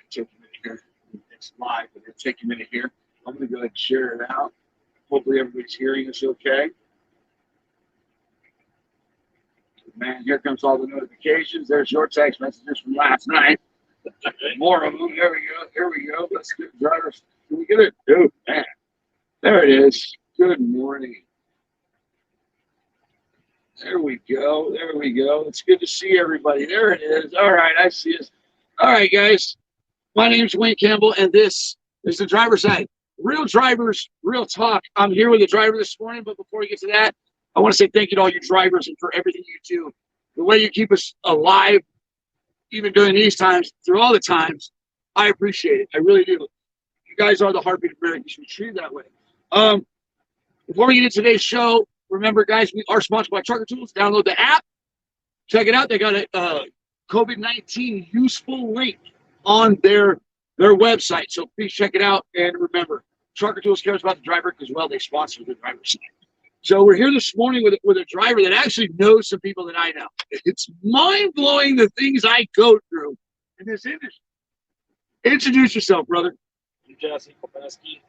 take a minute here. It's live, but it'll take a minute here. I'm going to go ahead and share it out. Hopefully everybody's hearing us okay. Man, here comes all the notifications. There's your text messages from last night. More of them. There we go. Here we go. Let's get drivers. Can we get it? Oh, man. There it is. Good morning. There we go. There we go. It's good to see everybody. There it is. All right. I see us. All right, guys. My name's Wayne Campbell, and this is the driver's side. Real drivers, real talk. I'm here with a driver this morning, but before we get to that, I want to say thank you to all you drivers and for everything you do. The way you keep us alive, even during these times, through all the times, I appreciate it. I really do. You guys are the heartbeat of America. You should be treated that way. Before we get into today's show, remember, guys, we are sponsored by Trucker Tools. Download the app. Check it out. They got a COVID-19 useful link on their website. So please check it out. And remember, Trucker Tools cares about the driver because, well, they sponsor the driver's side. So we're here this morning with a driver that actually knows some people that I know. It's mind-blowing the things I go through in this industry. Introduce yourself, brother. I'm Jesse Kopesky,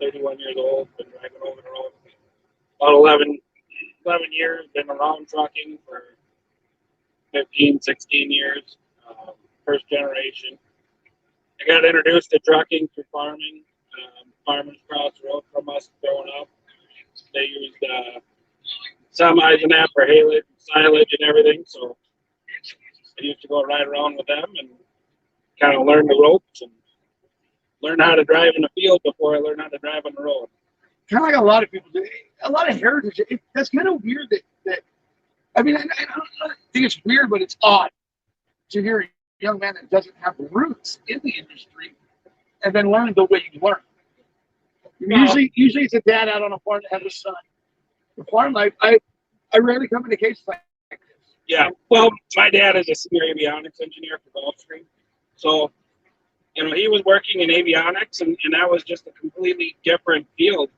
31 years old, been driving over the road about 11 years, been around trucking for 15, 16 years, first generation. I got introduced to trucking through farming. Farmers across the road from us growing up. They used semis and that for haylage, silage, and everything. So I used to go ride around with them and kind of learn the ropes and learn how to drive in the field before I learned how to drive on the road. Kind of like a lot of people do. A lot of heritage. That's kind of weird that I mean, I don't think it's weird, but it's odd to hear a young man that doesn't have roots in the industry and then learn the way you learn. Usually it's a dad out on a farm that has a son. The farm life, I rarely come into cases like this. Yeah, well, my dad is a senior avionics engineer for Gulfstream. So, he was working in avionics, and that was just a completely different field.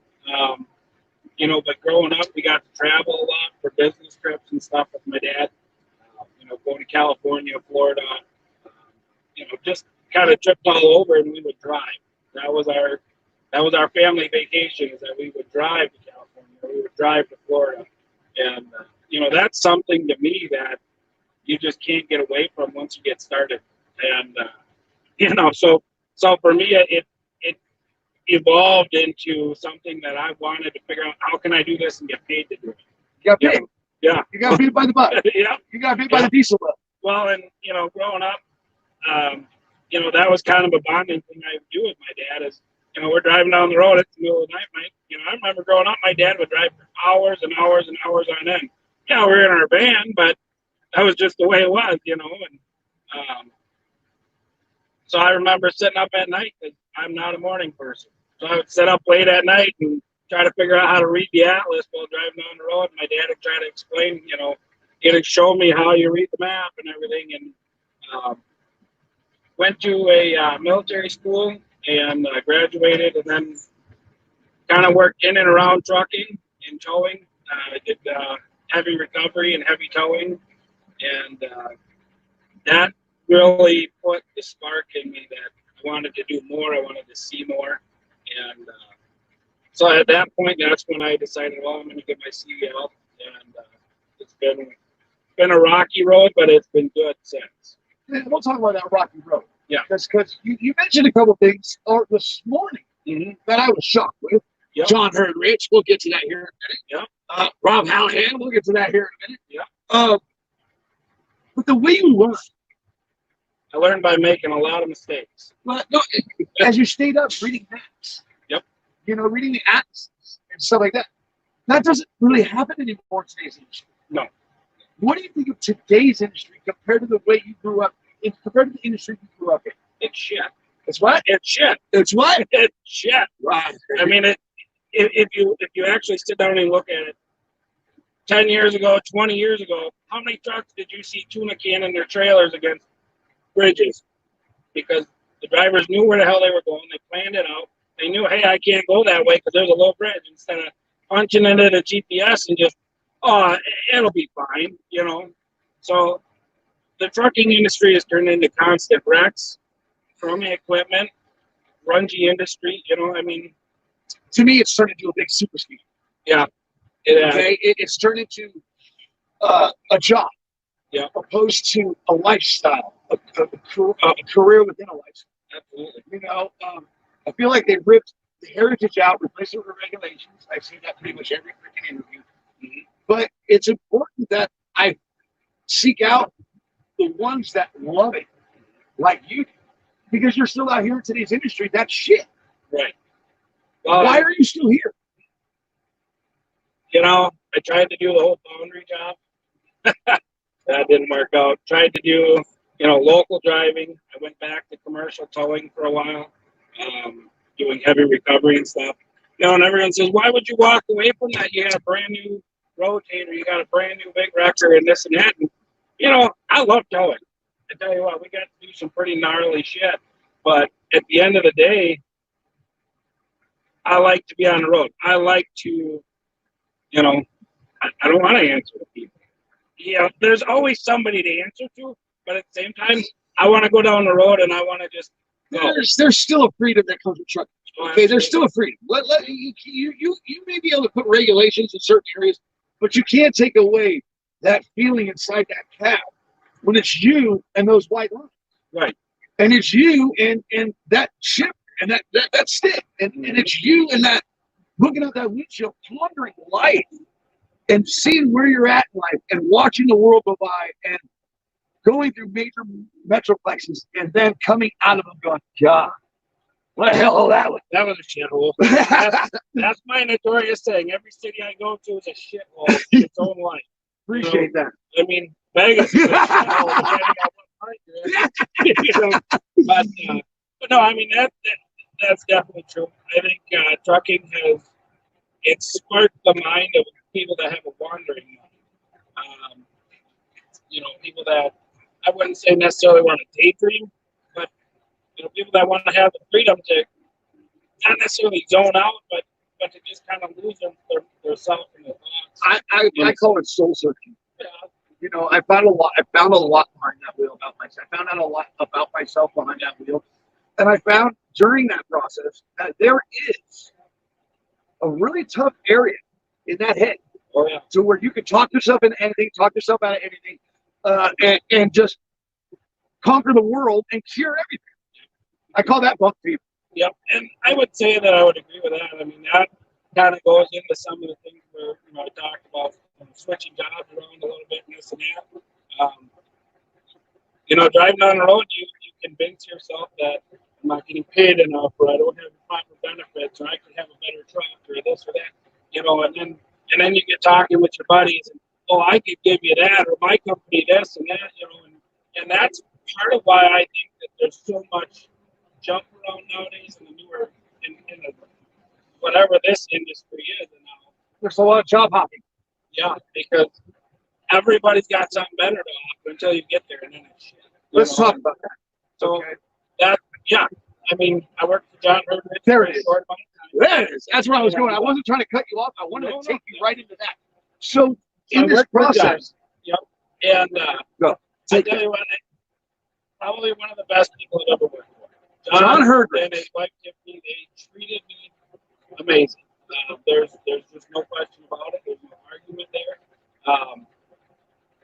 But growing up, we got to travel a lot for business trips and stuff with my dad. Going to California, Florida, just kind of tripped all over, and we would drive. That was our family vacation, is that we would drive to California, we would drive to Florida. And, that's something to me that you just can't get away from once you get started. And, so for me, it evolved into something that I wanted to figure out, how can I do this and get paid to do it? You got paid. Yeah. You got paid by the buck. Yeah. You got paid by the diesel buck. Well, and, growing up, that was kind of a bonding thing I would do with my dad is, we're driving down the road at the middle of the night, Mike. I remember growing up, my dad would drive for hours and hours and hours on end. Yeah, we were in our van, but that was just the way it was, And so I remember sitting up at night because I'm not a morning person. So I would sit up late at night and try to figure out how to read the atlas while driving down the road. My dad would try to explain, he'd show me how you read the map and everything. And went to a military school and graduated, and then kind of worked in and around trucking and towing. I did heavy recovery and heavy towing, and that really put the spark in me that I wanted to do more. I wanted to see more, and so at that point, that's when I decided, well, I'm going to get my CDL, and it's been a rocky road, but it's been good since. And we'll talk about that rocky road. Yeah. Because you mentioned a couple things this morning that I was shocked with. Yep. John Hurd Rich, we'll get to that here in a minute. Yeah. Rob Hallahan, we'll get to that here in a minute. Yeah. But the way you learn. I learned by making a lot of mistakes. Well, no, as you stayed up reading maps. Yep. Reading the atlas and stuff like that. That doesn't really happen anymore in today's industry. No. What do you think of today's industry compared to the way you grew up, compared to the industry you grew up in? It's shit. It's what? It's shit. It's what? It's shit. Right. I mean, if you actually sit down and look at it, 10 years ago, 20 years ago, how many trucks did you see tuna canning their trailers against bridges? Because the drivers knew where the hell they were going. They planned it out. They knew, hey, I can't go that way because there's a low bridge. Instead of punching into the GPS and just, it'll be fine, So the trucking industry has turned into constant wrecks. crummy equipment, grungy industry. You know, I mean, To me, it's turned into a big super speed. yeah, it has. Okay, it's turned into a job, Yeah, opposed to a lifestyle, a career within a lifestyle. absolutely. You know, I feel like they ripped the heritage out, replaced it with regulations. I've seen that pretty much every freaking interview. Mhm. But it's important that I seek out the ones that love it, like you, do, because you're still out here in today's industry. That's shit. Right. Why are you still here? You know, I tried to do the whole boundary job. That didn't work out. Tried to do, you know, local driving. I went back to commercial towing for a while, doing heavy recovery and stuff. You know, and everyone says, why would you walk away from that? You had a brand new rotator, you got a brand new big wrecker and this and that. And, you know, I love towing. I tell you what, we got to do some pretty gnarly shit. But at the end of the day, I like to be on the road. I like to, you know, I don't want to answer to people. Yeah, there's always somebody to answer to, but at the same time, I want to go down the road and I want to just go. There's still a freedom that comes with trucking. Okay, there's still a freedom. You may be able to put regulations in certain areas, but you can't take away that feeling inside that cab when it's you and those white lines. Right. And it's you and that chip and that stick. And it's you and that looking out that windshield, pondering life and seeing where you're at in life and watching the world go by and going through major metroplexes and then coming out of them going, God, what the hell that was? That was a shithole. That's my notorious saying. Every city I go to is a shithole in its own life. Appreciate that. I mean, Vegas is a shithole depending on what part you're in. You know, but no, I mean that's definitely true. I think trucking has sparked the mind of people that have a wandering mind. You know, people that I wouldn't say necessarily want to daydream, but you know, people that want to have the freedom to not necessarily zone out, but to just kind of lose their self and their thoughts. I call it soul searching. Yeah. You know, I found a lot behind that wheel about myself. I found out a lot about myself behind that wheel. And I found during that process that there is a really tough area in that head. Oh, yeah. To where you can talk yourself into anything, talk yourself out of anything, and just conquer the world and cure everything. I call that buck fever. Yep, and I would say that I would agree with that. I mean, that kind of goes into some of the things where I talked about switching jobs around a little bit and this and that. Driving on the road, you convince yourself that I'm not getting paid enough, or I don't have the proper benefits, or I could have a better truck, or this or that. And then you get talking with your buddies, and I could give you that, or my company this and that, and that's part of why I think that there's so much jump around nowadays in the newer, in the, whatever this industry is now. There's a lot of job hopping. Yeah, because everybody's got something better to offer until you get there, and then it's shit. Let's talk about that. So Okay. I mean, I worked for John Herdrich. There it is. Short amount of time. There it is. That's where I was going. I wasn't trying to cut you off. I wanted to take you right into that. So in this process, Yep. And go. I tell you what, probably one of the best people I've ever worked for. John Herdrich and his wife Tiffany, they treated me amazing. There's just no question about it. There's no argument there.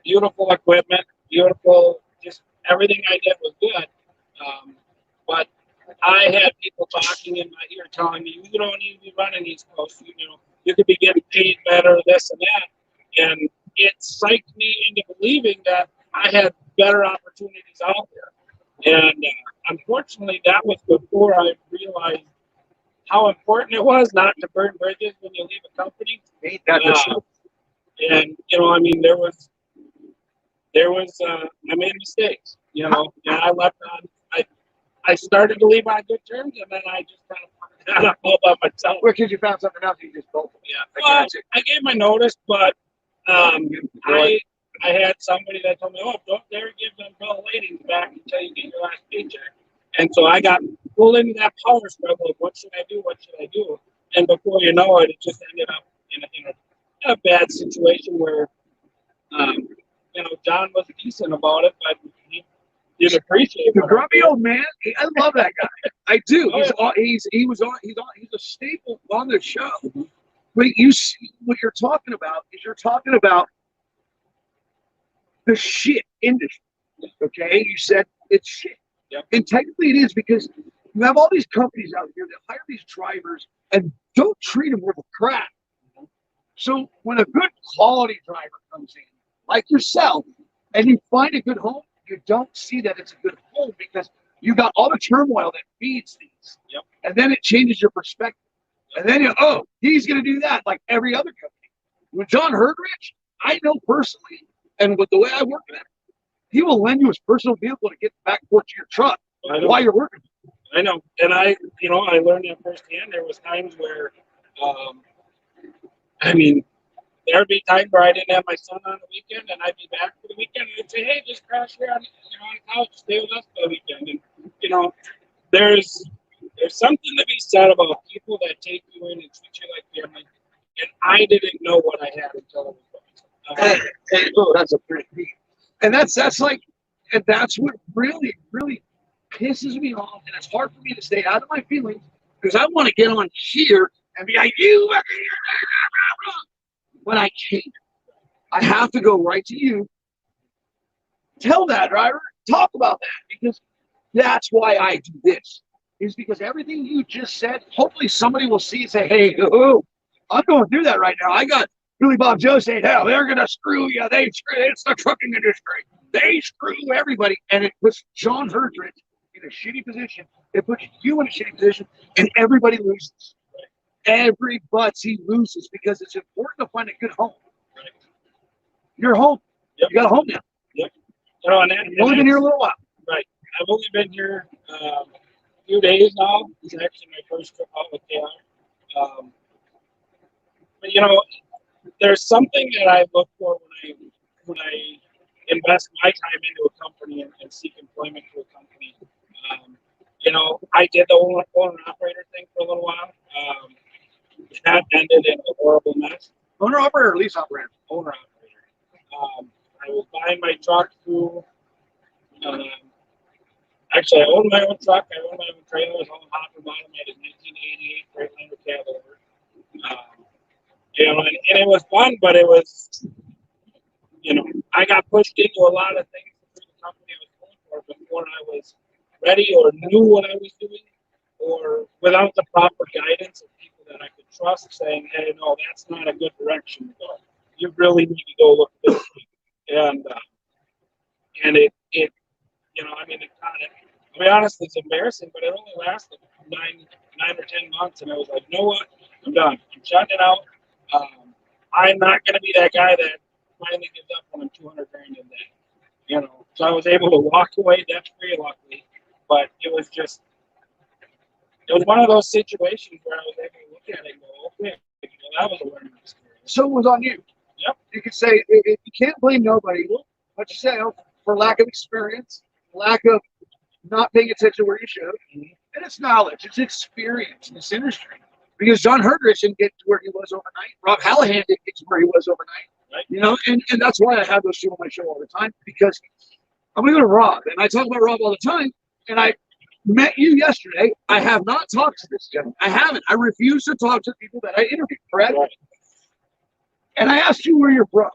Beautiful equipment, beautiful, just everything I did was good. But I had people talking in my ear telling me, you don't need to be running East Coast. You could be getting paid better, this and that. And it psyched me into believing that I had better opportunities out there. And unfortunately, that was before I realized how important it was not to burn bridges when you leave a company. And I made mistakes. And I left on. I started to leave on good terms, and then I just kind of all about myself. Because you found something else, you just told them. Yeah. Well, I gave my notice, but I had somebody that told me, don't dare give them bill of lading back until you get your last paycheck. And so I got pulled into that power struggle of what should I do? What should I do? And before you know it, it just ended up in a bad situation where, John was decent about it, but You'd appreciate The what I grumpy did. old man. I love that guy. I do. Oh, yeah. He's a staple on the show. But you see, what you're talking about is you're talking about the shit industry. Okay, you said it's shit, Yep. and technically it is because you have all these companies out here that hire these drivers and don't treat them worth a crap. So when a good quality driver comes in, like yourself, and you find a good home, you don't see that it's a good home because you got all the turmoil that feeds these. Yep. And then it changes your perspective. And then oh, he's going to do that like every other company. With John Herdrich, I know personally, and with the way I work with him, he will lend you his personal vehicle to get back to your truck while you're working. I know. And I learned that firsthand. There was times where, there'd be times where I didn't have my son on the weekend, and I'd be back for the weekend, and they'd say, "Hey, just crash here on the couch, stay with us for the weekend." And there's something to be said about people that take you in and treat you like family. And I didn't know what I had until it was gone. That's a pretty neat. And that's like, and that's what really, really pisses me off. And it's hard for me to stay out of my feelings because I want to get on here and be like, you, but I can't. I have to go right to you. Tell that driver, talk about that because that's why I do this. Is because everything you just said, hopefully somebody will see and say, hey, I'm going through that right now. I got Billy Bob Joe saying, hell, they're going to screw you. It's the trucking industry. They screw everybody. And it puts John Herdrich in a shitty position. It puts you in a shitty position, and everybody loses. Everybody loses because it's important to find a good home. Right. You're home. Yep. You got a home now. Yep. You've only been here a little while. Right. I've only been here a few days now. It's actually my first trip out with KR. But there's something that I look for when I invest my time into a company and seek employment to a company. I did the owner operator thing for a little while. That ended in a horrible mess. Owner operator or lease operator? Owner operator. I was buying my truck through. Actually, I owned my own truck. I owned my own trailer. I was on the hopper bottom. I had a 1988 Freightliner Cavalier. And it was fun, but it was, I got pushed into a lot of things through the company I was going for before I was ready or knew what I was doing, or without the proper guidance of people that I could trust saying, hey, no, that's not a good direction to go. You really need to go look at this. And it to be honest, it's embarrassing, but it only lasted 9 or 10 months, and I was like, you know what? I'm done. I'm shutting it out. I'm not going to be that guy that finally gives up when I'm 200 grand in debt. So I was able to walk away debt free, luckily, but it was one of those situations where I was able to look at it and go, okay, that was a learning experience. So it was on you. Yep. You could say you can't blame nobody, but you say for lack of experience, lack of not paying attention where you should, and it's knowledge, it's experience in this industry. Because John Herdrich didn't get to where he was overnight. Rob Hallahan didn't get to where he was overnight. Right. And that's why I have those two on my show all the time, because I'm going to go to Rob, and I talk about Rob all the time, and I met you yesterday. I have not talked to this gentleman. I haven't. I refuse to talk to people that I interviewed, Fred. Right. And I asked you where you're from.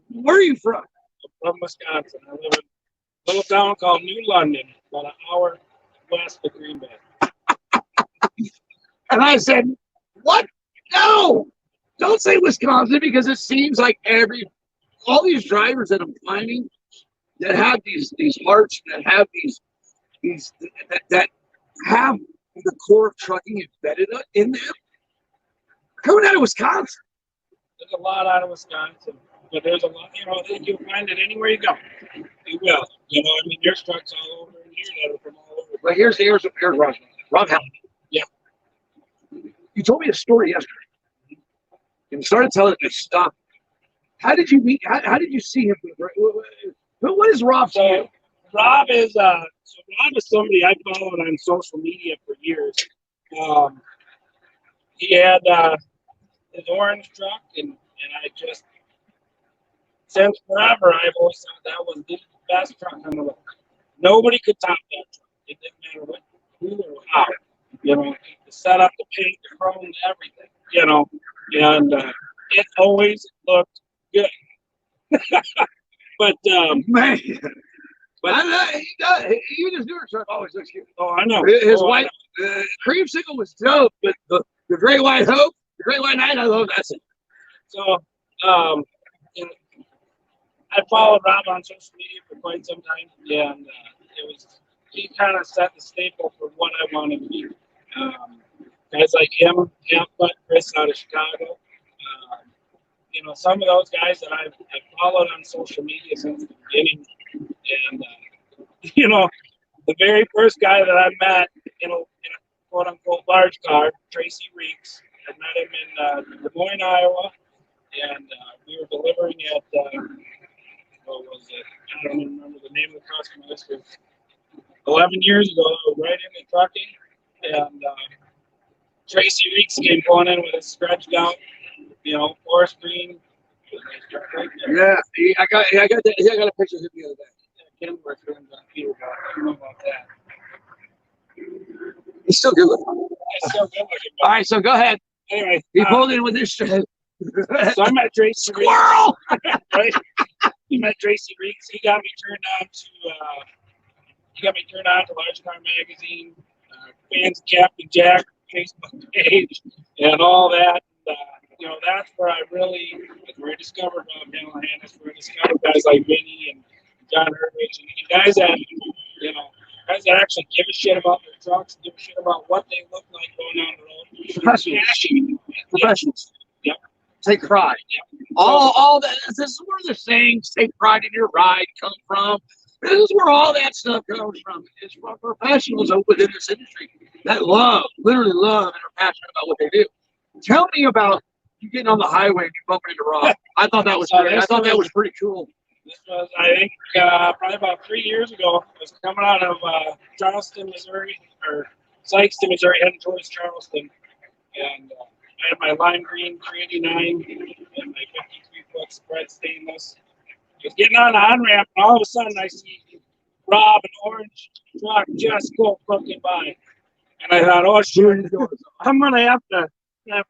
Where are you from? I'm from Wisconsin. I live in a little town called New London, about an hour west of Green Bay. And I said, what? No, don't say Wisconsin, because it seems like all these drivers that I'm finding that have these hearts, that have that have the core of trucking embedded in them, coming out of Wisconsin. There's a lot out of Wisconsin, but there's a lot, you'll find it anywhere you go. You will. There's trucks all over here that are from all over. But here's Rob Hallahan. Yeah. You told me a story yesterday. And you started telling it to stop. How did you meet? How did you see him? What is Rob to you? Rob is somebody I followed on social media for years. He had his orange truck, and I just, since forever, I've always thought that was the best truck on the road. Nobody could top that truck. It didn't matter what, who or how. You know, the setup, the paint, the chrome, everything. You know, and it always looked good. But Man, but even his newer truck always looks good. oh, I know. His Oh, I white creamsicle was dope, but the Great White Hope, the Great White Knight, I love that. So, you know, I followed Rob on social media for quite some time, and he kind of set the staple for what I wanted to be. Guys like him, Chris out of Chicago, you know, some of those guys that I've followed on social media since the beginning, and you know, the very first guy that I met in a quote unquote large car, Tracy Reeks. I met him in Des Moines, Iowa, and we were delivering at what was it? I don't even remember the name of the customer. This was 11 years ago. I was right into trucking, and Tracy Reeks came going in with a stretched out, you know, forest green. Yeah, I got that. I got a picture of him the other day. Kenworth rims on Peterbilt. I don't know about that. He's still good looking. It's still good looking. All right, so go ahead. Anyway, He pulled in with his strap. so I met Tracy Reeks. Squirrel. Right? He met Tracy Reeks. He got me turned on to Large Car Magazine, fans of Captain Jack Facebook page, and all that. You know, that's where I discovered Bob Callahan. That's where I discovered guys like Vinny and John Herbage and guys that, you know, guys that actually give a shit about their trucks, give a shit about what they look like going down the road. Professionals. Yep. Take pride. Yep. All that. This is where the sayings "take pride in your ride" come from. This is where all that stuff comes from. It's from professionals within this industry that literally love, and are passionate about what they do. Tell me about you getting on the highway and you bumping into Rob. I thought that was great. I thought that was pretty cool. This was, I think, probably about 3 years ago. I was coming out of Charleston, Missouri, or Sykeston, Missouri, heading towards Charleston. And I had my lime green 389 and my 53-foot spread stainless. I was getting on the on-ramp, and all of a sudden I see Rob, an orange truck, just go fucking by. And I thought, oh, shit, I'm going to have to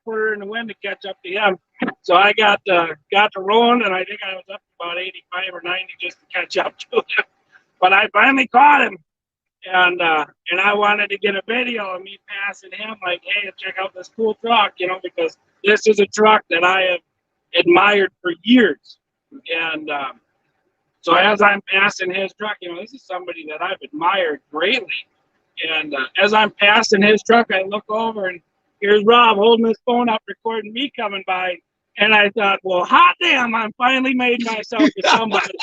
put her in the wind to catch up to him. So I got to rolling, and I think I was up about 85 or 90 just to catch up to him. But I finally caught him, and I wanted to get a video of me passing him, like, hey, check out this cool truck, you know, because this is a truck that I have admired for years. And so as I'm passing his truck, you know, this is somebody that I've admired greatly. And as I'm passing his truck, I look over, and here's Rob holding his phone up, recording me coming by. And I thought, well, hot damn, I finally made myself to somebody.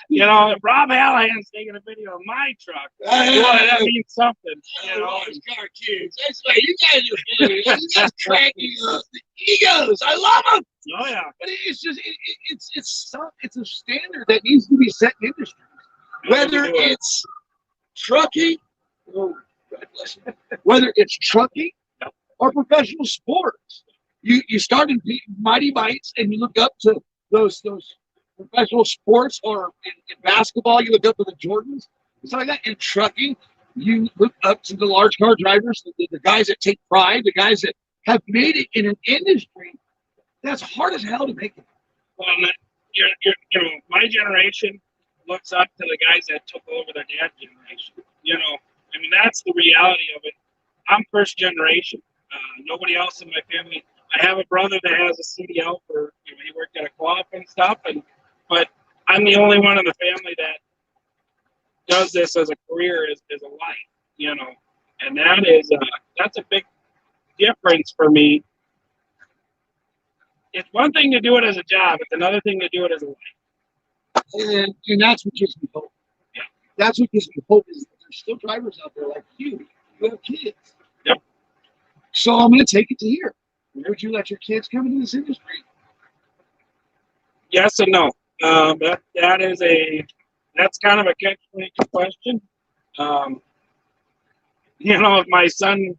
You know, if Rob Hallahan's taking a video of my truck, boy, that means something. You know, car kids. That's right. You guys are funny. You guys cracking up the egos. I love them. oh yeah, But it's just it's a standard that needs to be set in industry. Whether it's trucking, oh, God bless you. Whether it's trucking or professional sports. You start in Mighty Mites and you look up to those professional sports, or in basketball, you look up to the Jordans, stuff like that. In trucking, you look up to the large car drivers, the guys that take pride, the guys that have made it in an industry that's hard as hell to make it. well, you know, my generation looks up to the guys that took over their dad generation. You know, I mean, that's the reality of it. I'm first generation. Nobody else in my family. I have a brother that has a CDL for, you know, he worked at a co-op and stuff, but I'm the only one in the family that does this as a career, as a life, you know, and that's a big difference for me. It's one thing to do it as a job; it's another thing to do it as a life. And that's what gives me hope. Yeah. That's what gives me hope, is that there's still drivers out there like you. You have kids. Yep. So I'm going to take it to here. Would you let your kids come into this industry? Yes and no. That's kind of a catch-22 question. You know, if my son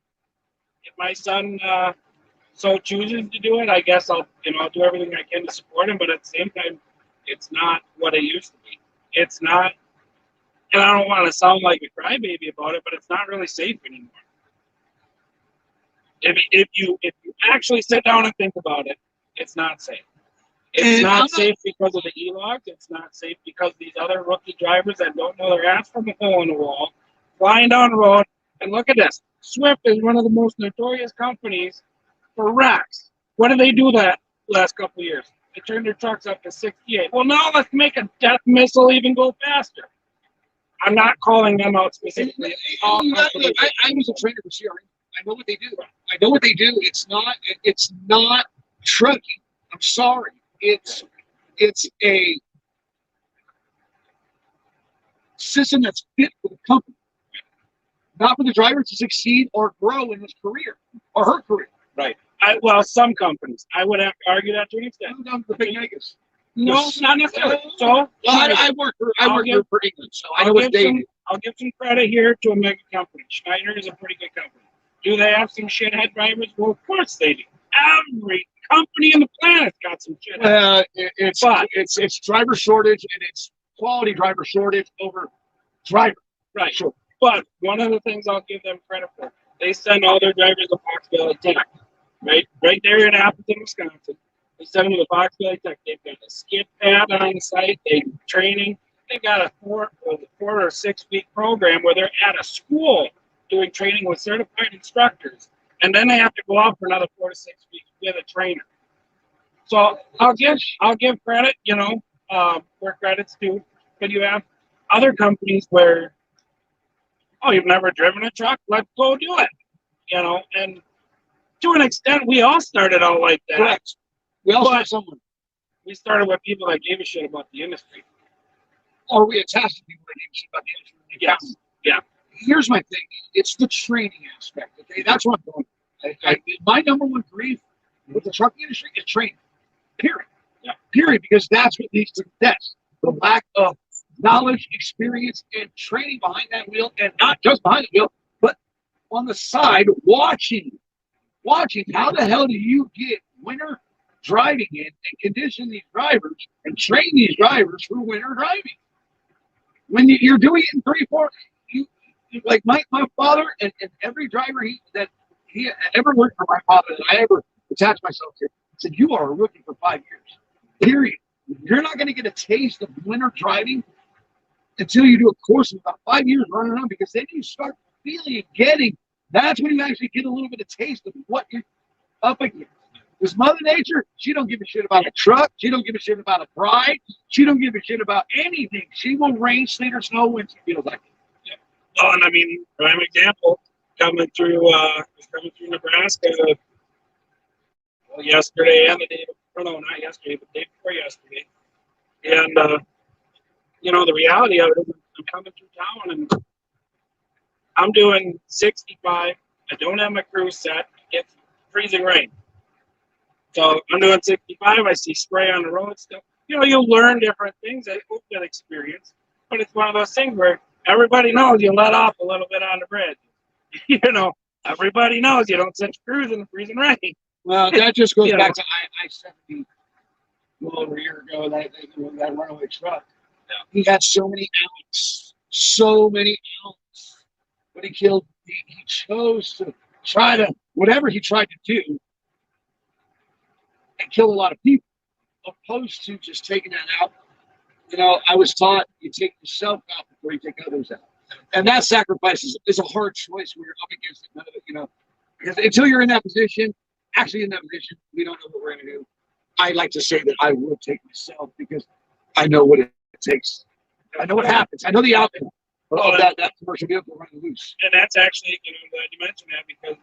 so chooses to do it, I guess I'll do everything I can to support him. But at the same time, it's not what it used to be. It's not and I don't want to sound like a crybaby about it, but it's not really safe anymore. If you actually sit down and think about it, it's not safe. It's not safe because of the e-logs. It's not safe because these other rookie drivers that don't know their ass from a hole in the wall, flying down the road. And look at this. Swift is one of the most notorious companies for wrecks. What did they do that last couple of years? They turned their trucks up to 68. Well, now let's make a death missile even go faster. I'm not calling them out specifically. I was a trainer for CRE. I know what they do. I know what they do. It's not trucking. I'm sorry. It's a system that's fit for the company, not for the driver to succeed or grow in his career or her career. Right. Well, some companies. I would have to argue that to an extent. The big niggas. No, not necessarily. So I work for England, so I know what they do. I'll give some credit here to a mega company. Schneider is a pretty good company. Do they have some shithead drivers? Well, of course they do. Every company on the planet's got some shithead. It's driver shortage, and it's quality driver shortage over driver. Right. Sure. But one of the things I'll give them credit for, they send all their drivers to Fox Valley Tech, right there in Appleton, Wisconsin. They send them to the Fox Valley Tech. They've got a skip pad on the site. They do training. They've got a 4 or 6 week program where they're at a school doing training with certified instructors, and then they have to go out for another 4 to 6 weeks with a trainer. So I'll give credit, where credit's due. But you have other companies where, you've never driven a truck, let's go do it. And to an extent, we all started out like that. Correct. We all started somewhere. We started with people that gave a shit about the industry. Or we attached to people that gave a shit about the industry. Yes. Yeah. Here's my thing. It's the training aspect. Okay, that's what I'm going. My number one grief with the trucking industry is training. Period. Yeah. Period. Because that's what leads to death. The lack of knowledge, experience, and training behind that wheel, and not just behind the wheel, but on the side, watching. How the hell do you get winter driving in and condition these drivers and train these drivers for winter driving? When you're doing it in 3-4, like my father and every driver that he ever worked for, my father that I ever attached myself to, said, you are a rookie for 5 years. Period. You're not going to get a taste of winter driving until you do a course of about 5 years running around, because then you start feeling and getting. That's when you actually get a little bit of taste of what you're up against. Because Mother Nature, she don't give a shit about a truck. She don't give a shit about a bride. She don't give a shit about anything. She will rain, sleet, or snow when she feels like it. Oh, and I mean, prime example, coming through Nebraska, yesterday and the day before, no, not yesterday, but the day before yesterday. And, the reality of it is I'm coming through town and I'm doing 65. I don't have my crew set. It's freezing rain. So I'm doing 65. I see spray on the road still. You'll learn different things. I hope that experience. But it's one of those things where everybody knows you let off a little bit on the bridge. Everybody knows you don't send crews in the freezing rain. Well, that just goes back to I-70 a little over a year ago, that runaway truck. Yeah. He had so many outs. But he killed, he chose to try to, whatever he tried to do, and kill a lot of people, opposed to just taking that out. I was taught you take yourself out before you take others out. And that sacrifice is a hard choice when you're up against it. None of it, because until you're in that position, we don't know what we're going to do. I like to say that I would take myself because I know what it takes. I know what happens. I know the outcome of that commercial vehicle running loose. And that's actually, I'm glad you mentioned that, because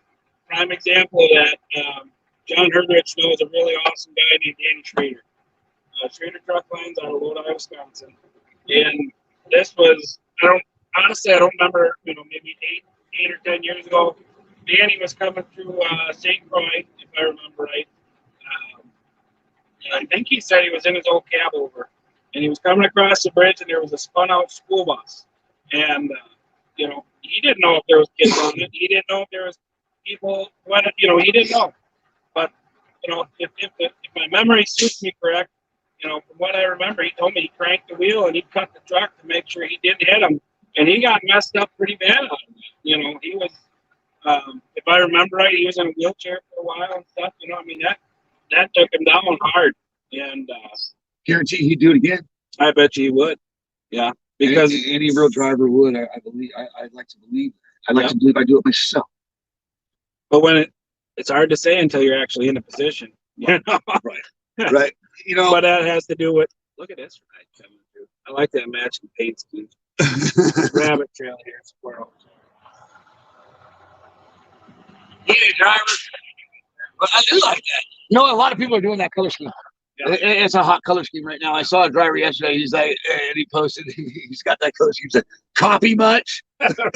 prime example of that, John Herderich knows a really awesome guy named Danny Schrader. Schrader Truck Lines out of Lodi, Wisconsin. And this was, I don't remember, maybe 8 or 10 years ago. Danny was coming through St. Croix, if I remember right. And I think he said he was in his old cab over. And he was coming across the bridge, and there was a spun-out school bus. And, he didn't know if there was kids on it. He didn't know if there was people, he didn't know. But, if my memory suits me correct, from what I remember, he told me he cranked the wheel and he cut the truck to make sure he didn't hit him And he got messed up pretty bad on it. You know, he was, if I remember right, he was in a wheelchair for a while and stuff. You know, I mean, that took him down hard. And Guarantee he'd do it again. I bet you he would. Yeah. Because any real driver would. I believe. I'd like to believe. I'd like to believe I do it myself. But when it's hard to say until you're actually in a position. You know? Right. Right. You know. But that has to do with, look at this ride coming through. I like that matching paint scheme. Rabbit trail here, squirrel. Yeah, drivers. But I do like that. You know, a lot of people are doing that color scheme. Yeah. It's a hot color scheme right now. I saw a driver yesterday. He's like, and he posted, he's got that color scheme. He said, copy much?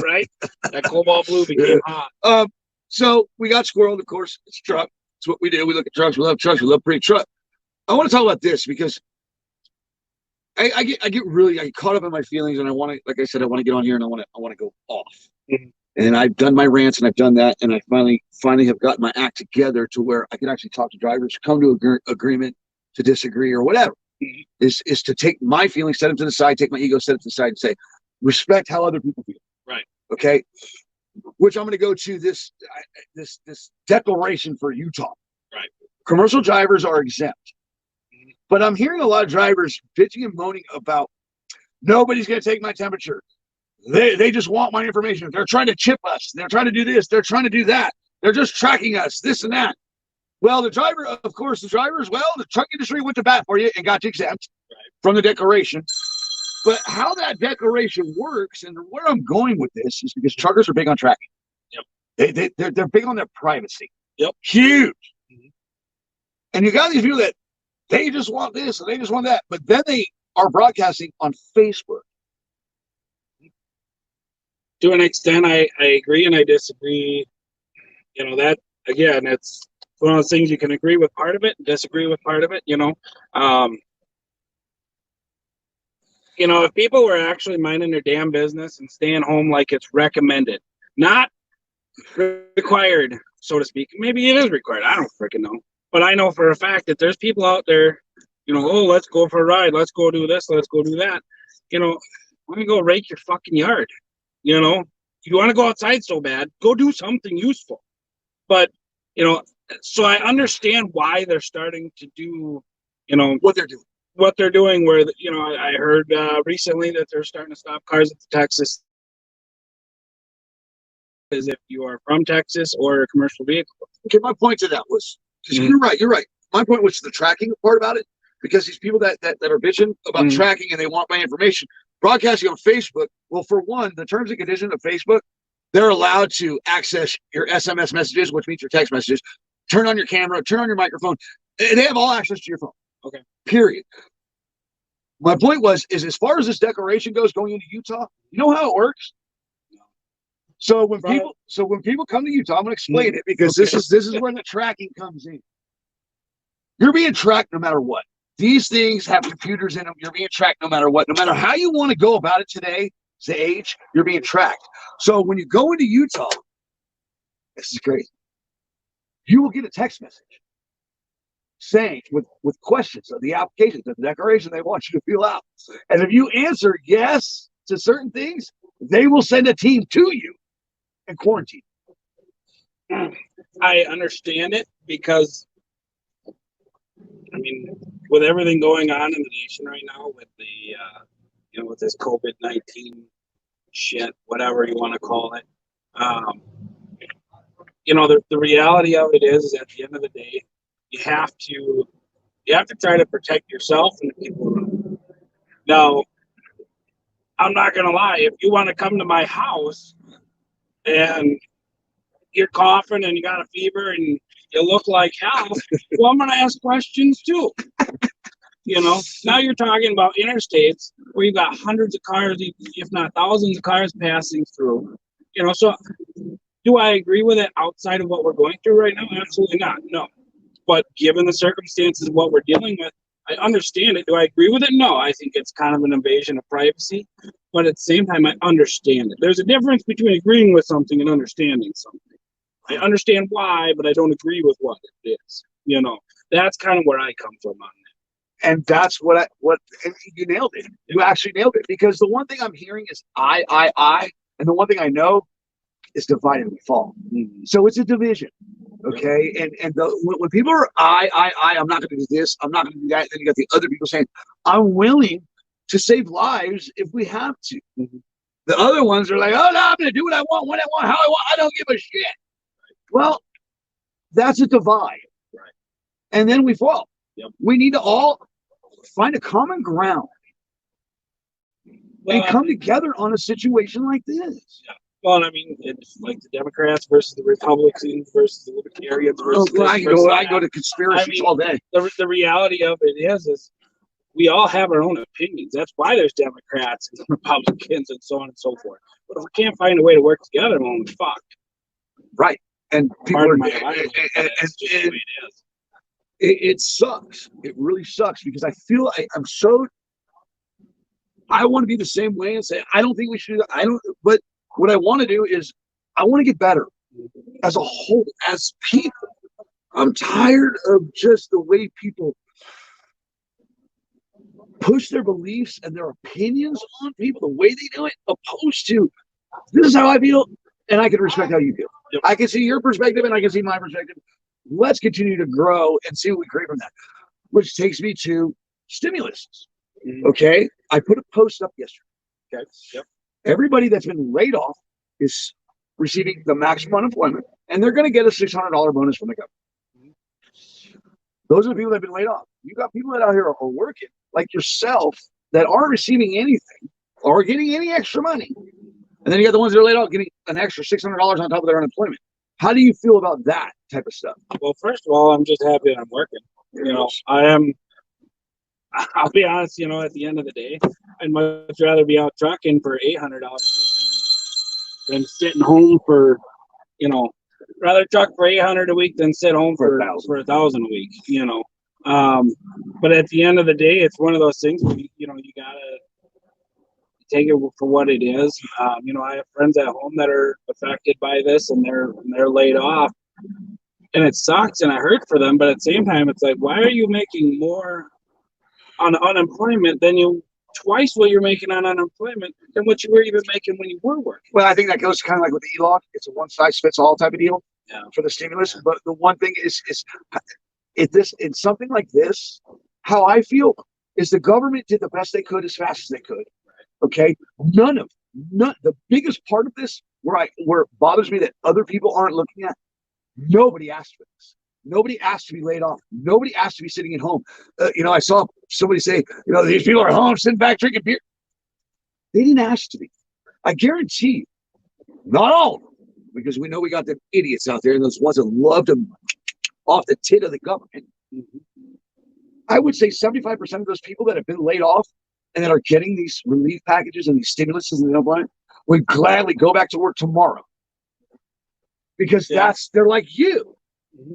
Right? That cobalt blue became hot. So we got squirreled, of course. It's a truck. It's what we do. We look at trucks. We love trucks. We love pretty truck. I want to talk about this because I get really caught up in my feelings, and I want to, like I said, I want to get on here and I want to go off. Mm-hmm. And I've done my rants and I've done that, and I finally have gotten my act together to where I can actually talk to drivers, come to an agreement, to disagree or whatever. Mm-hmm. Is to take my feelings, set them to the side, take my ego, set it to the side, and say, respect how other people feel. Right. Okay. Which I'm going to go to this declaration for Utah. Right. Commercial drivers are exempt. Mm-hmm. But I'm hearing a lot of drivers bitching and moaning about nobody's going to take my temperature. They just want my information. They're trying to chip us. They're trying to do this. They're trying to do that. They're just tracking us, this and that. Well, the truck industry went to bat for you and got you exempt from the declaration. But how that declaration works and where I'm going with this is because truckers are big on tracking. Yep. They're big on their privacy. Yep. Huge. Mm-hmm. And you got these people that they just want this and they just want that. But then they are broadcasting on Facebook. To an extent, I agree and I disagree. You know, that, again, it's one of those things you can agree with part of it and disagree with part of it, you know. You know, if people were actually minding their damn business and staying home like it's recommended, not required, so to speak. Maybe it is required. I don't freaking know. But I know for a fact that there's people out there, you know, oh, let's go for a ride. Let's go do this. Let's go do that. You know, why don't you go rake your fucking yard? You know, if you want to go outside so bad, go do something useful. But, you know, so I understand why they're starting to do, you know, what they're doing, where, you know, I heard recently that they're starting to stop cars at the Texas as if you are from Texas or a commercial vehicle. Okay, my point to that was, because you're right. My point was the tracking part about it, because these people that are bitching about tracking and they want my information, broadcasting on Facebook, well, for one, the terms and conditions of Facebook, they're allowed to access your SMS messages, which means your text messages, turn on your camera, turn on your microphone. They have all access to your phone. Okay. Period. My point is as far as this declaration goes going into Utah, you know how it works? So when people come to Utah, I'm going to explain it, because this is where the tracking comes in. You're being tracked no matter what. These things have computers in them. You're being tracked no matter what. No matter how you want to go about it today, the age, you're being tracked. So when you go into Utah, this is crazy. You will get a text message saying with questions of the application, the declaration they want you to fill out. And if you answer yes to certain things, they will send a team to you and quarantine. I understand it, because I mean, with everything going on in the nation right now, with the you know, with this COVID-19 shit, whatever you want to call it, you know, the reality of it is at the end of the day, you have to try to protect yourself and the people around you. Now, I'm not gonna lie, if you want to come to my house and you're coughing and you got a fever and you look like hell, well, I'm gonna ask questions too. You know, now you're talking about interstates where you've got hundreds of cars, if not thousands of cars passing through. You know, so do I agree with it outside of what we're going through right now? Absolutely not. No. But given the circumstances of what we're dealing with, I understand it. Do I agree with it? No. I think it's kind of an invasion of privacy. But at the same time, I understand it. There's a difference between agreeing with something and understanding something. I understand why, but I don't agree with what it is. You know, that's kind of where I come from on that. And that's what and you nailed it. You actually nailed it, because the one thing I'm hearing is I, and the one thing I know is divided we fall. So it's a division. Okay. When people are I'm not going to do this, I'm not going to do that. Then you got the other people saying, I'm willing to save lives if we have to. The other ones are like, oh no, I'm going to do what I want, when I want, how I want. I don't give a shit. Well, that's a divide. Right. And then we fall. Yep. We need to all find a common ground and come together on a situation like this. Yeah. Well, I mean, it's like the Democrats versus the Republicans versus the Libertarians versus I go to conspiracies all day. The reality of it is we all have our own opinions. That's why there's Democrats and Republicans and so on and so forth. But if we can't find a way to work together, well, we're fucked. Right. And people it sucks. It really sucks, because I feel I want to be the same way and say, I don't think we should. But what I want to do is I want to get better as a whole, as people. I'm tired of just the way people push their beliefs and their opinions on people, the way they do it, opposed to, this is how I feel, and I can respect how you feel. Yep. I can see your perspective and I can see my perspective. Let's continue to grow and see what we create from that. Which takes me to stimulus. Okay. I put a post up yesterday. Okay. Yep. Everybody that's been laid off is receiving the maximum unemployment, and they're going to get a $600 bonus from the government. Those are the people that have been laid off. You got people that out here are working like yourself that aren't receiving anything or getting any extra money. And then you got the ones that are laid off getting an extra $600 on top of their unemployment. How do you feel about that type of stuff? Well, first of all, I'm just happy that I'm working. I'll be honest, at the end of the day, I'd much rather be out trucking for $800 a week than sitting home for, rather truck for $800 a week than sit home for $1,000 a week, But at the end of the day, it's one of those things where, you gotta take it for what it is. I have friends at home that are affected by this, and they're laid off, and it sucks and I hurt for them. But at the same time, it's like, why are you making more on unemployment than twice what you're making on unemployment than what you were even making when you were working? Well, I think that goes kind of like with the ELOC. It's a one size fits all type of deal for the stimulus. But the one thing is in something like this, how I feel is the government did the best they could as fast as they could. Okay, the biggest part of this where it bothers me that other people aren't looking at. Nobody asked for this. Nobody asked to be laid off. Nobody asked to be sitting at home. I saw somebody say, these people are home sitting back drinking beer. They didn't ask to be. I guarantee you, not all of them, because we know we got the idiots out there and those ones that love them off the tit of the government. I would say 75% of those people that have been laid off and that are getting these relief packages and these stimuluses and unemployment would gladly go back to work tomorrow. Because they're like you.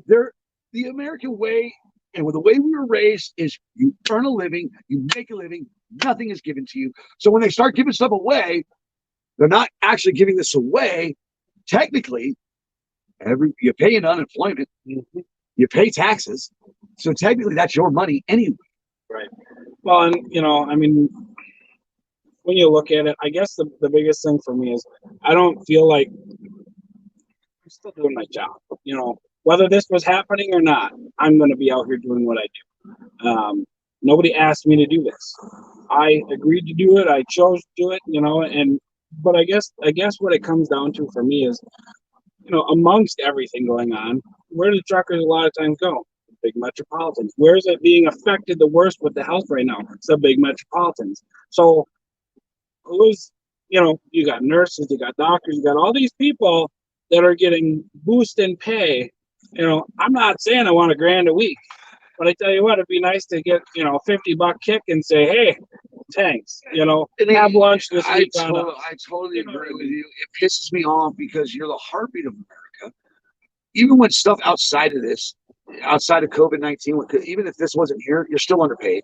They're the American way, and with the way we were raised is you earn a living, you make a living, nothing is given to you. So when they start giving stuff away, they're not actually giving this away. Technically, you pay in unemployment, you pay taxes, so technically that's your money anyway. Right. Well, and when you look at it, I guess the biggest thing for me is I don't feel like I'm still doing my job. Whether this was happening or not, I'm going to be out here doing what I do. Nobody asked me to do this. I agreed to do it. I chose to do it, but I guess what it comes down to for me is, amongst everything going on, where do truckers a lot of times go? Big metropolitans. Where is it being affected the worst with the health right now? It's the big metropolitans. So you got nurses, you got doctors, you got all these people that are getting boost in pay. I'm not saying I want $1,000 a week, but I tell you what, it'd be nice to get, $50 kick and say, hey, thanks, have lunch this week. I totally agree with you. It pisses me off because you're the heartbeat of America. Even when stuff outside of this, outside of COVID-19, even if this wasn't here, you're still underpaid.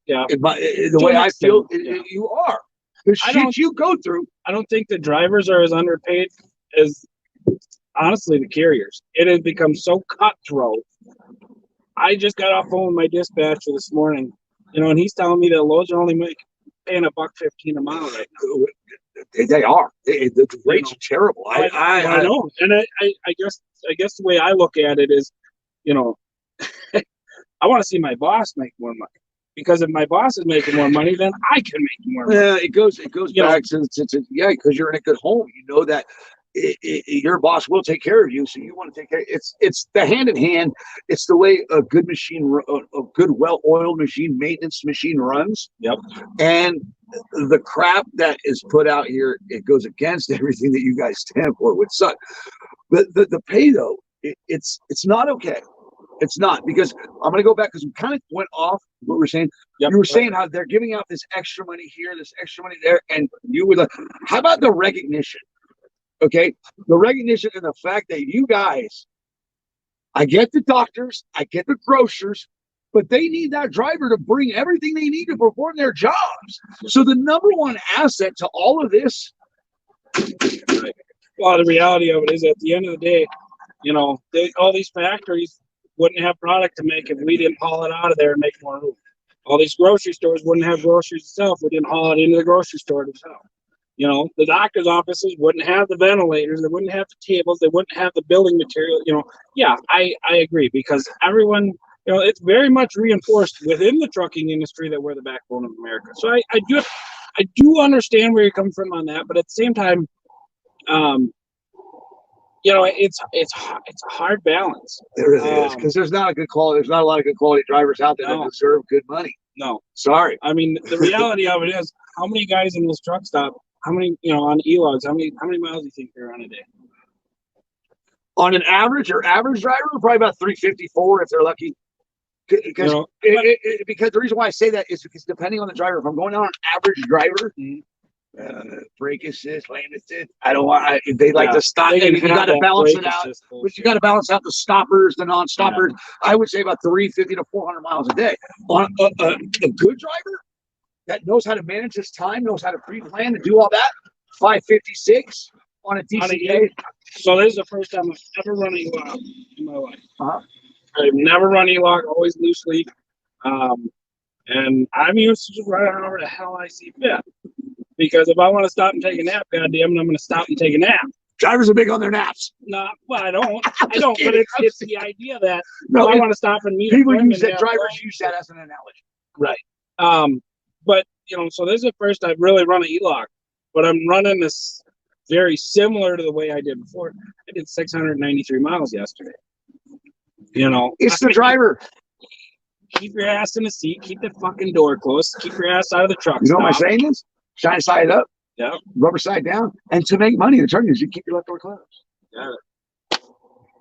Yeah. The way I feel, you are. The shit you go through. I don't think the drivers are as underpaid as, honestly, the carriers. It has become so cutthroat I just got off phone with my dispatcher this morning, and he's telling me that loads are only paying $1.15 a mile right now. They are. The rates are terrible. I know, and I guess the way I look at it is, I want to see my boss make more money, because if my boss is making more money, then I can make more money. Yeah, it goes back to because you're in a good home. You know that your boss will take care of you, so you want to take care. It's the hand in hand. It's the way a good machine, a good well-oiled machine, maintenance machine runs. Yep. And the crap that is put out here, it goes against everything that you guys stand for, which sucks. But the pay though, it's not okay. It's not, because I'm going to go back, because we kind of went off what we were saying. Yep. You were saying how they're giving out this extra money here, this extra money there, and you were like, how about the recognition? Okay, the recognition and the fact that you guys, I get the doctors, I get the grocers, but they need that driver to bring everything they need to perform their jobs. So the number one asset to all of this. Well, the reality of it is, at the end of the day, all these factories wouldn't have product to make if we didn't haul it out of there and make more room. All these grocery stores wouldn't have groceries itself. We didn't haul it into the grocery store themselves. The doctor's offices wouldn't have the ventilators. They wouldn't have the tables. They wouldn't have the building material. Yeah, I agree, because everyone, it's very much reinforced within the trucking industry that we're the backbone of America. So I do understand where you're coming from on that, but at the same time, it's a hard balance. It really is, because there's not a lot of good quality drivers out there that deserve good money. No, sorry. I mean, the reality of it is, how many guys in this truck stop? How many, on e-logs? How many miles do you think they're on a day? On an average driver, probably about 354 if they're lucky. Because because the reason why I say that is because depending on the driver, if I'm going on an average driver. Mm-hmm. Brake assist, lane assist. I don't want. They like to stop. And you got to balance it out. But you got to balance out the stoppers, the non-stoppers. Yeah. I would say about 350 to 400 miles a day. On a good driver that knows how to manage his time, knows how to pre-plan to do all that, 556 on a decent day. So this is the first time I've ever run e-log in my life. I've never run e-log, always loose leaf, and I'm used to just running however the hell I see fit. Because if I want to stop and take a nap, goddamn it, I'm going to stop and take a nap. Drivers are big on their naps. No, well, I don't. But it's the idea that I want to stop and meet. People use that. Drivers use that as an analogy. Right. But so this is the first I've really run an e-log, but I'm running this very similar to the way I did before. I did 693 miles yesterday. It's the driver. Keep your ass in the seat. Keep the fucking door closed. Keep your ass out of the truck. You know what my saying is? Shine side up, yeah. Rubber side down, and to make money, the turn is you keep your left door closed. Yeah.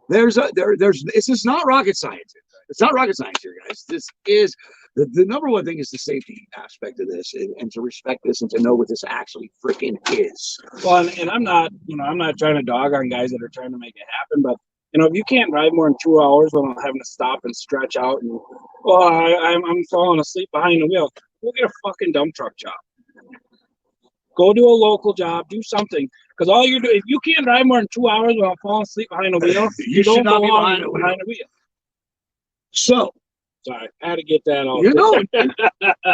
It's just not rocket science. It's not rocket science here, guys. This is the number one thing is the safety aspect of this, and to respect this and to know what this actually freaking is. Well, and I'm not trying to dog on guys that are trying to make it happen, but if you can't drive more than 2 hours without having to stop and stretch out, and I'm falling asleep behind the wheel, go get a fucking dump truck job. Go do a local job, do something. Because all you're doing, if you can't drive more than 2 hours without falling asleep behind the wheel, you don't should not be behind the wheel. So, sorry, I had to get that off.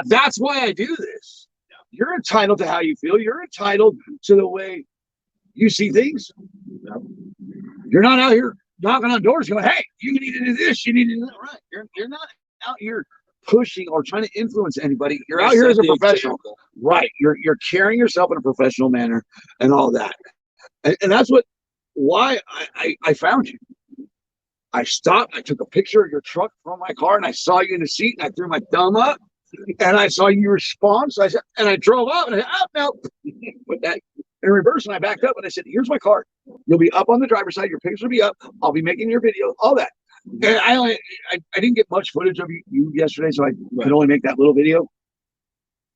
That's why I do this. You're entitled to how you feel. You're entitled to the way you see things. You're not out here knocking on doors going, hey, you need to do this, you need to do that. Right. You're not out here pushing or trying to influence anybody. You're out here as a professional. Right. You're carrying yourself in a professional manner and all that. And that's why I found you. I stopped, I took a picture of your truck from my car, and I saw you in the seat, and I threw my thumb up, and I saw you respond. So I said, and I drove up, and I said, no. Put that in reverse, and I backed up, and I said, here's my card. You'll be up on the driver's side. Your pictures will be up. I'll be making your video, all that. And I didn't get much footage of you yesterday, so I could only make that little video.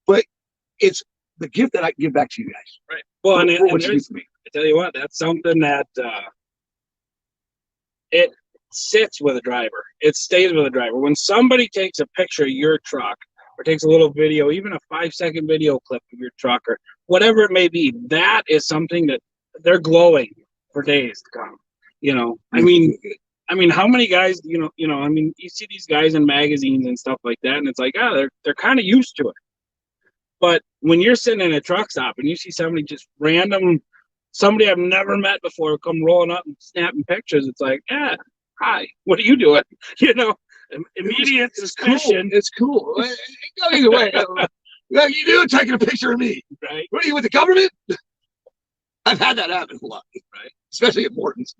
But it's the gift that I can give back to you guys. Right. Well, and I tell you what, that's something that it sits with a driver. It stays with a driver. When somebody takes a picture of your truck or takes a little video, even a 5-second video clip of your truck or whatever it may be, that is something that they're glowing for days to come. I mean, I mean, how many guys, I mean, you see these guys in magazines and stuff like that, and it's like, they're kind of used to it. But when you're sitting in a truck stop and you see somebody just random, somebody I've never met before come rolling up and snapping pictures, it's like, yeah, hi, what are you doing? You know, immediate suspicion. It's cool. It go either way. What are you doing taking a picture of me? Right. What are you, with the government? I've had that happen a lot, right? Especially at Morton's.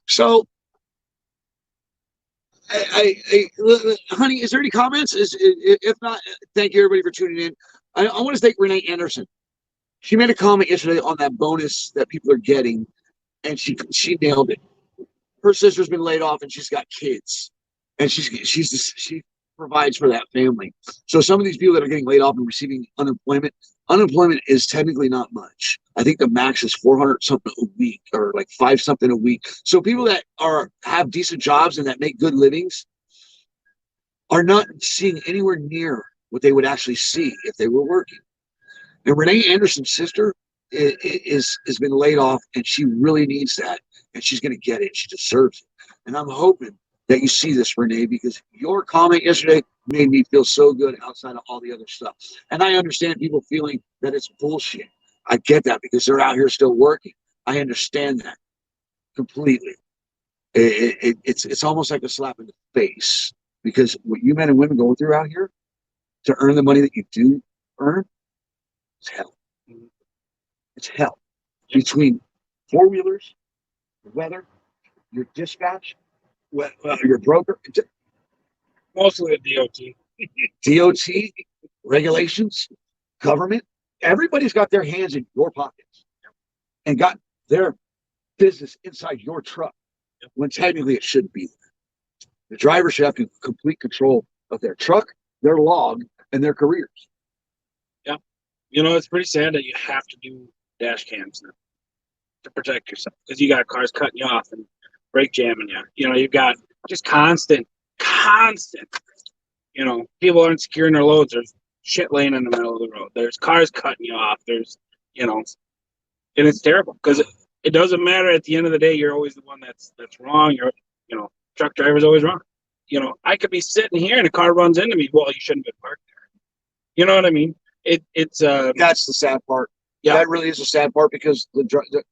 So, honey, is there any comments? If not, thank you everybody for tuning in. I want to thank Renee Anderson. She made a comment yesterday on that bonus that people are getting, and she nailed it. Her sister's been laid off, and she's got kids, and she provides for that family. So some of these people that are getting laid off and receiving unemployment is technically not much. I think the max is 400 something a week, or like 5 something a week. So people that have decent jobs and that make good livings are not seeing anywhere near what they would actually see if they were working. And Renee Anderson's sister has been laid off, and she really needs that, and she's going to get it. She deserves it. And I'm hoping that you see this, Renee, because your comment yesterday made me feel so good outside of all the other stuff. And I understand people feeling that it's bullshit. I get that because they're out here still working. I understand that completely. It's almost like a slap in the face, because what you men and women go through out here to earn the money that you do earn, it's hell. It's hell. Between four-wheelers, the weather, your dispatch, your broker, Mostly the DOT. DOT, regulations, government, everybody's got their hands in your pockets and got their business inside your truck, when technically it shouldn't be there. The driver should have complete control of their truck, their log, and their careers. Yeah. You know, it's pretty sad that you have to do dash cams now to protect yourself, because you got cars cutting you off and brake jamming you. You know, you've got just constant, people aren't securing their loads. There's shit laying in the middle of the road. There's cars cutting you off. There's, and it's terrible, because it doesn't matter. At the end of the day, you're always the one that's wrong. Truck driver's always wrong. I could be sitting here and a car runs into me. Well, you shouldn't have been parked there. You know what I mean? It's that's the sad part. Yeah, that really is the sad part, because the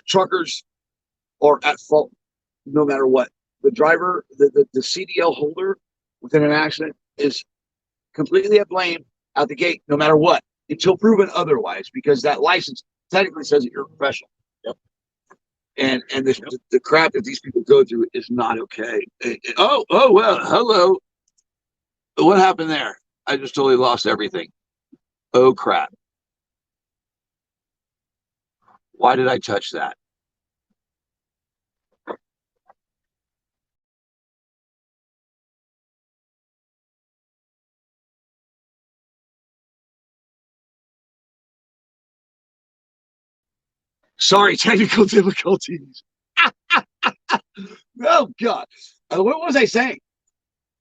truckers are at fault no matter what. The driver, the CDL holder within an accident is completely at blame out the gate, no matter what, until proven otherwise, because that license technically says that you're a professional. Yep. And the crap that these people go through is not okay. Oh well, hello. What happened there? I just totally lost everything. Oh crap. Why did I touch that? Sorry, technical difficulties. Oh God. What was I saying?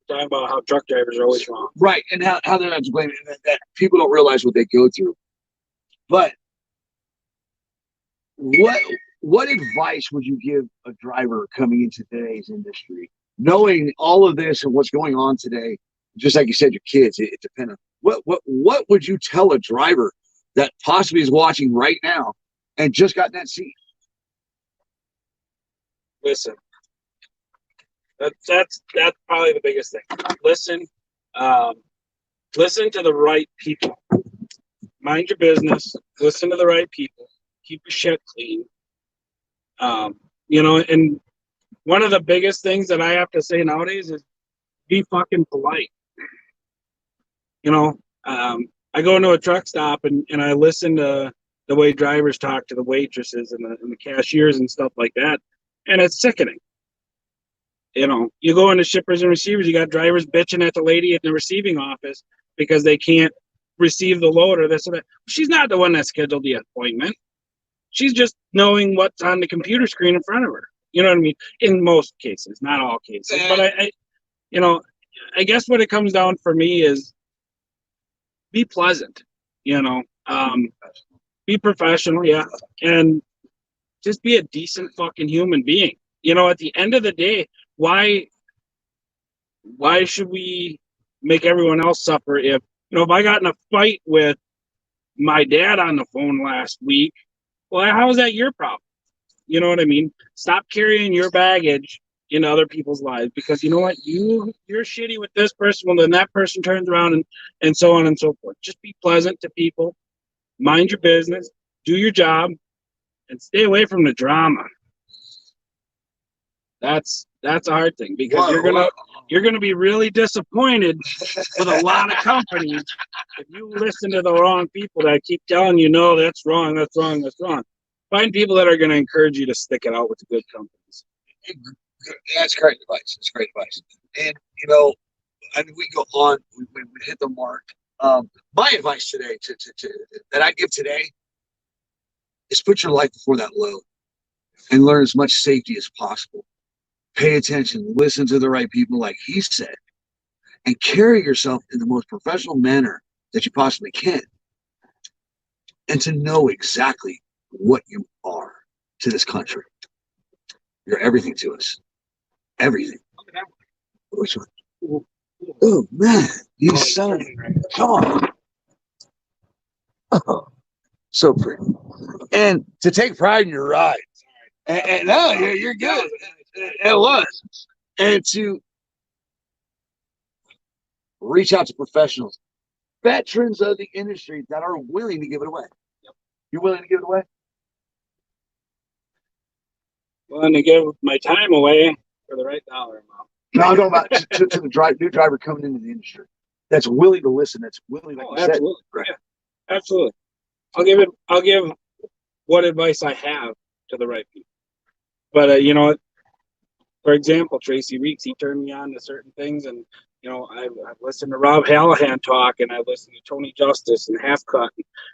talking about how truck drivers are always wrong. Right, and how they're not to blame, and that people don't realize what they go through. But what advice would you give a driver coming into today's industry, knowing all of this and what's going on today? Just like you said, your kids, it depends on what would you tell a driver that possibly is watching right now and just got in that seat? Listen, that's probably the biggest thing. Listen to the right people. Mind your business. Listen to the right people. Keep your shit clean. And one of the biggest things that I have to say nowadays is be fucking polite. I go into a truck stop and I listen to the way drivers talk to the waitresses and the cashiers and stuff like that, and it's sickening. You go into shippers and receivers, you got drivers bitching at the lady at the receiving office because they can't receive the load or this or that. She's not the one that scheduled the appointment. She's just knowing what's on the computer screen in front of her. You know what I mean? In most cases, not all cases. But I guess what it comes down for me is be pleasant, be professional. Yeah. And just be a decent fucking human being. You know, at the end of the day, why should we make everyone else suffer? If, you know, if I got in a fight with my dad on the phone last week, well, how is that your problem? You know what I mean? Stop carrying your baggage in other people's lives, because you know what? You're shitty with this person, well, then that person turns around and so on and so forth. Just be pleasant to people, mind your business, do your job, and stay away from the drama. That's a hard thing, because you're gonna be really disappointed with a lot of companies if you listen to the wrong people that keep telling you, no, that's wrong, that's wrong, that's wrong. Find people that are going to encourage you to stick it out with the good companies. That's great advice. That's great advice. And you know, I mean, we go on. We hit the mark. My advice today that I give today is put your life before that load and learn as much safety as possible. Pay attention, listen to the right people, like he said, and carry yourself in the most professional manner that you possibly can. And to know exactly what you are to this country. You're everything to us. Everything. Which one? Oh, man. You son. Come on. Oh, so pretty. And to take pride in your ride. And no, you're good. It was. And to reach out to professionals, veterans of the industry that are willing to give it away. You willing to give it away? Willing to give my time away for the right dollar amount. No, I'm talking about to the new driver coming into the industry that's willing to listen, that's willing, like you absolutely. said. Right. Yeah, absolutely. I'll give what advice I have to the right people. But you know, for example, Tracy Reeks, he turned me on to certain things, and you know, I've listened to Rob Hallahan talk, and I've listened to Tony Justice and Half Cut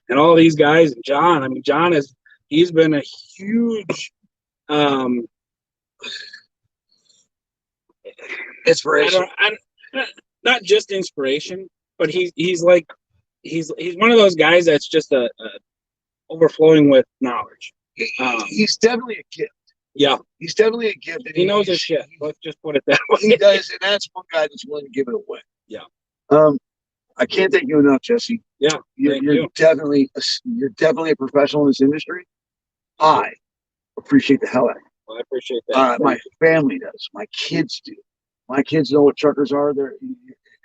and all these guys, and John. I mean, he's been a huge inspiration. Not just inspiration, but he's one of those guys that's just a overflowing with knowledge. He's definitely a gift. Yeah, he's definitely a gift. He knows his shit. Let's just put it that way. He does, and that's one guy that's willing to give it away. Yeah. I can't thank you enough, Jesse. Yeah, you're definitely a professional in this industry. I appreciate the hell out of it. Well, I appreciate that. My family does. My kids do. My kids know what truckers are.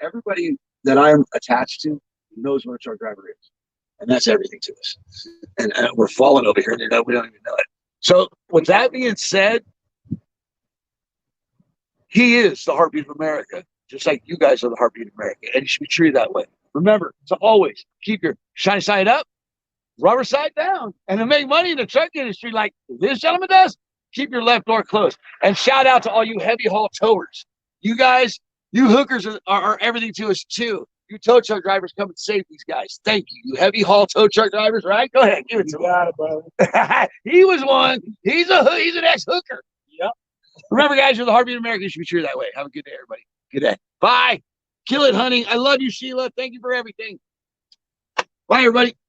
Everybody that I'm attached to knows what a truck driver is, and that's everything to us. And we're falling over here, and we don't even know it. So, with that being said, he is the heartbeat of America, just like you guys are the heartbeat of America, and you should be treated that way. Remember to always keep your shiny side up, rubber side down, and to make money in the truck industry like this gentleman does, keep your left door closed. And shout out to all you heavy haul towers. You guys, you hookers are everything to us too. You tow truck drivers, come and save these guys. Thank you. You heavy haul tow truck drivers, right? Go ahead, give it to him. Got it, brother. He was one. He's an ex-hooker. Yep. Remember, guys, you're the heartbeat of America. You should be treated that way. Have a good day, everybody. Good day. Bye. Kill it, honey. I love you, Sheila. Thank you for everything. Bye, everybody.